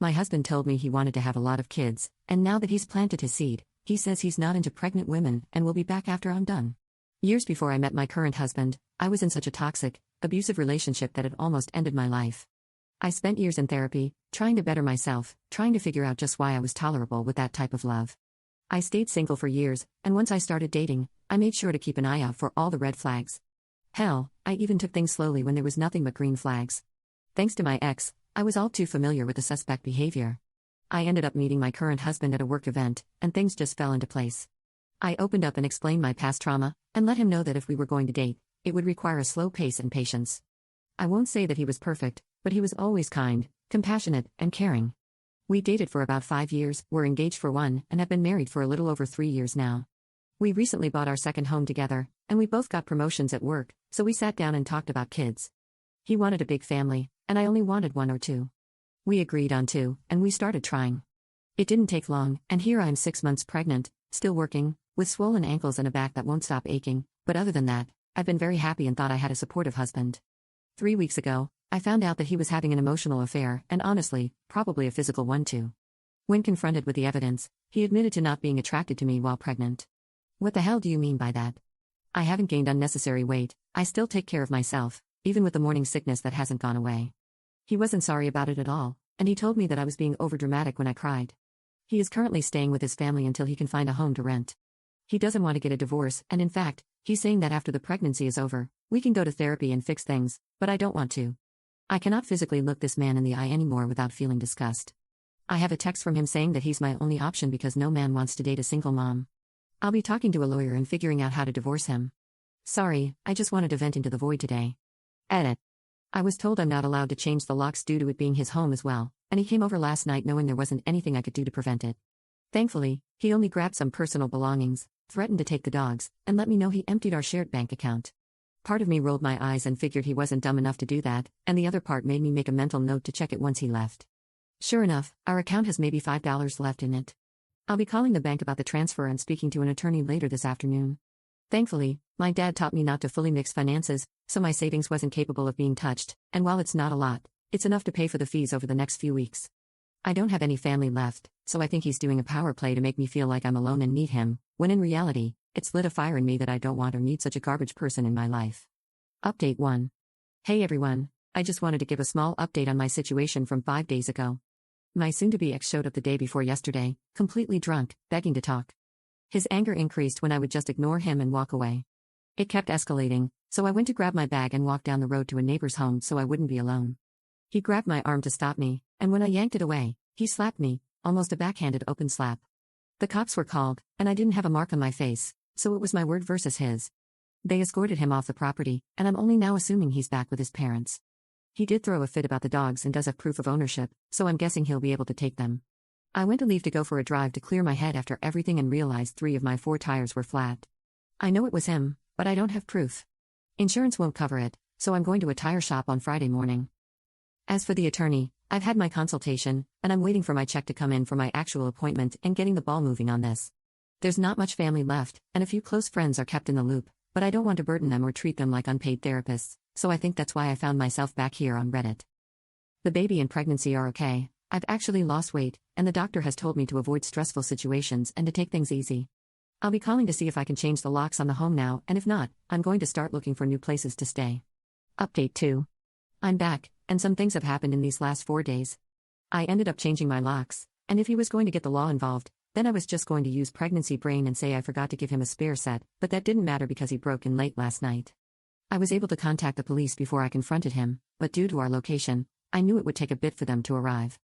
My husband told me he wanted to have a lot of kids, and now that he's planted his seed, he says he's not into pregnant women and will be back after I'm done. Years before I met my current husband, I was in such a toxic, abusive relationship that it almost ended my life. I spent years in therapy, trying to better myself, trying to figure out just why I was tolerable with that type of love. I stayed single for years, and once I started dating, I made sure to keep an eye out for all the red flags. Hell, I even took things slowly when there was nothing but green flags. Thanks to my ex, I was all too familiar with the suspect behavior. I ended up meeting my current husband at a work event, and things just fell into place. I opened up and explained my past trauma, and let him know that if we were going to date, it would require a slow pace and patience. I won't say that he was perfect, but he was always kind, compassionate, and caring. We dated for about 5 years, were engaged for 1, and have been married for a little over 3 years now. We recently bought our second home together, and we both got promotions at work, so we sat down and talked about kids. He wanted a big family, and I only wanted 1 or 2. We agreed on 2, and we started trying. It didn't take long, and here I am 6 months pregnant, still working, with swollen ankles and a back that won't stop aching, but other than that, I've been very happy and thought I had a supportive husband. 3 weeks ago, I found out that he was having an emotional affair, and honestly, probably a physical one too. When confronted with the evidence, he admitted to not being attracted to me while pregnant. What the hell do you mean by that? I haven't gained unnecessary weight, I still take care of myself, even with the morning sickness that hasn't gone away. He wasn't sorry about it at all, and he told me that I was being overdramatic when I cried. He is currently staying with his family until he can find a home to rent. He doesn't want to get a divorce, and in fact, he's saying that after the pregnancy is over, we can go to therapy and fix things, but I don't want to. I cannot physically look this man in the eye anymore without feeling disgust. I have a text from him saying that he's my only option because no man wants to date a single mom. I'll be talking to a lawyer and figuring out how to divorce him. Sorry, I just wanted to vent into the void today. Edit. I was told I'm not allowed to change the locks due to it being his home as well, and he came over last night knowing there wasn't anything I could do to prevent it. Thankfully, he only grabbed some personal belongings, threatened to take the dogs, and let me know he emptied our shared bank account. Part of me rolled my eyes and figured he wasn't dumb enough to do that, and the other part made me make a mental note to check it once he left. Sure enough, our account has maybe $5 left in it. I'll be calling the bank about the transfer and speaking to an attorney later this afternoon. Thankfully, my dad taught me not to fully mix finances, so my savings wasn't capable of being touched, and while it's not a lot, it's enough to pay for the fees over the next few weeks. I don't have any family left, so I think he's doing a power play to make me feel like I'm alone and need him, when in reality, it's lit a fire in me that I don't want or need such a garbage person in my life. Update 1. Hey everyone, I just wanted to give a small update on my situation from 5 days ago. My soon-to-be ex showed up the day before yesterday, completely drunk, begging to talk. His anger increased when I would just ignore him and walk away. It kept escalating, so I went to grab my bag and walk down the road to a neighbor's home so I wouldn't be alone. He grabbed my arm to stop me, and when I yanked it away, he slapped me, almost a backhanded open slap. The cops were called, and I didn't have a mark on my face, so it was my word versus his. They escorted him off the property, and I'm only now assuming he's back with his parents. He did throw a fit about the dogs and does have proof of ownership, so I'm guessing he'll be able to take them. I went to leave to go for a drive to clear my head after everything and realized 3 of my 4 tires were flat. I know it was him, but I don't have proof. Insurance won't cover it, so I'm going to a tire shop on Friday morning. As for the attorney, I've had my consultation, and I'm waiting for my check to come in for my actual appointment and getting the ball moving on this. There's not much family left, and a few close friends are kept in the loop, but I don't want to burden them or treat them like unpaid therapists, so I think that's why I found myself back here on Reddit. The baby and pregnancy are okay. I've actually lost weight, and the doctor has told me to avoid stressful situations and to take things easy. I'll be calling to see if I can change the locks on the home now, and if not, I'm going to start looking for new places to stay. Update 2. I'm back, and some things have happened in these last 4 days. I ended up changing my locks, and if he was going to get the law involved, then I was just going to use pregnancy brain and say I forgot to give him a spare set, but that didn't matter because he broke in late last night. I was able to contact the police before I confronted him, but due to our location, I knew it would take a bit for them to arrive.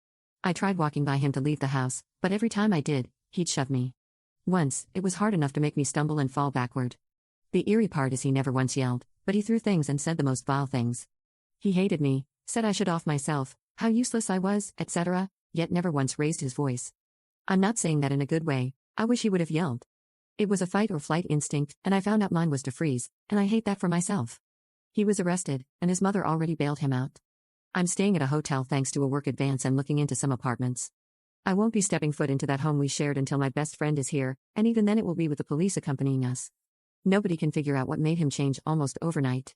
I tried walking by him to leave the house, but every time I did, he'd shove me. Once, it was hard enough to make me stumble and fall backward. The eerie part is he never once yelled, but he threw things and said the most vile things. He hated me, said I should off myself, how useless I was, etc., yet never once raised his voice. I'm not saying that in a good way, I wish he would have yelled. It was a fight or flight instinct, and I found out mine was to freeze, and I hate that for myself. He was arrested, and his mother already bailed him out. I'm staying at a hotel thanks to a work advance and looking into some apartments. I won't be stepping foot into that home we shared until my best friend is here, and even then it will be with the police accompanying us. Nobody can figure out what made him change almost overnight.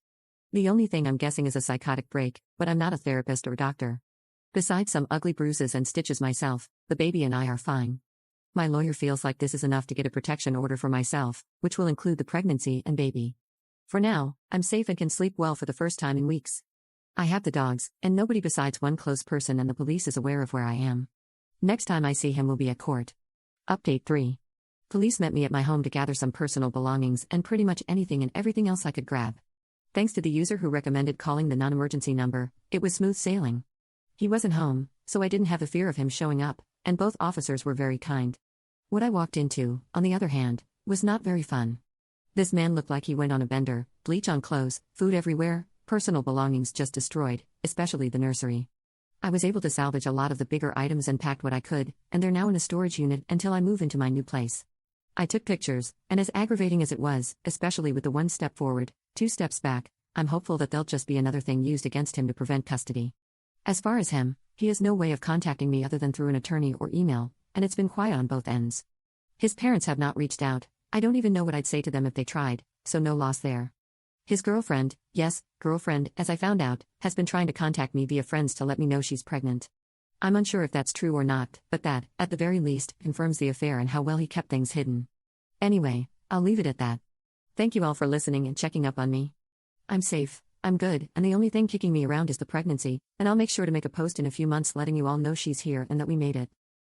The only thing I'm guessing is a psychotic break, but I'm not a therapist or doctor. Besides some ugly bruises and stitches myself, the baby and I are fine. My lawyer feels like this is enough to get a protection order for myself, which will include the pregnancy and baby. For now, I'm safe and can sleep well for the first time in weeks. I have the dogs, and nobody besides one close person and the police is aware of where I am. Next time I see him will be at court. Update 3. Police met me at my home to gather some personal belongings and pretty much anything and everything else I could grab. Thanks to the user who recommended calling the non-emergency number, it was smooth sailing. He wasn't home, so I didn't have the fear of him showing up, and both officers were very kind. What I walked into, on the other hand, was not very fun. This man looked like he went on a bender, bleach on clothes, food everywhere, personal belongings just destroyed, especially the nursery. I was able to salvage a lot of the bigger items and packed what I could, and they're now in a storage unit until I move into my new place. I took pictures, and as aggravating as it was, especially with the 1 step forward, 2 steps back, I'm hopeful that they'll just be another thing used against him to prevent custody. As far as him, he has no way of contacting me other than through an attorney or email, and it's been quiet on both ends. His parents have not reached out, I don't even know what I'd say to them if they tried, so no loss there. His girlfriend, yes, girlfriend, as I found out, has been trying to contact me via friends to let me know she's pregnant. I'm unsure if that's true or not, but that, at the very least, confirms the affair and how well he kept things hidden. Anyway, I'll leave it at that. Thank you all for listening and checking up on me. I'm safe, I'm good, and the only thing kicking me around is the pregnancy, and I'll make sure to make a post in a few months letting you all know she's here and that we made it.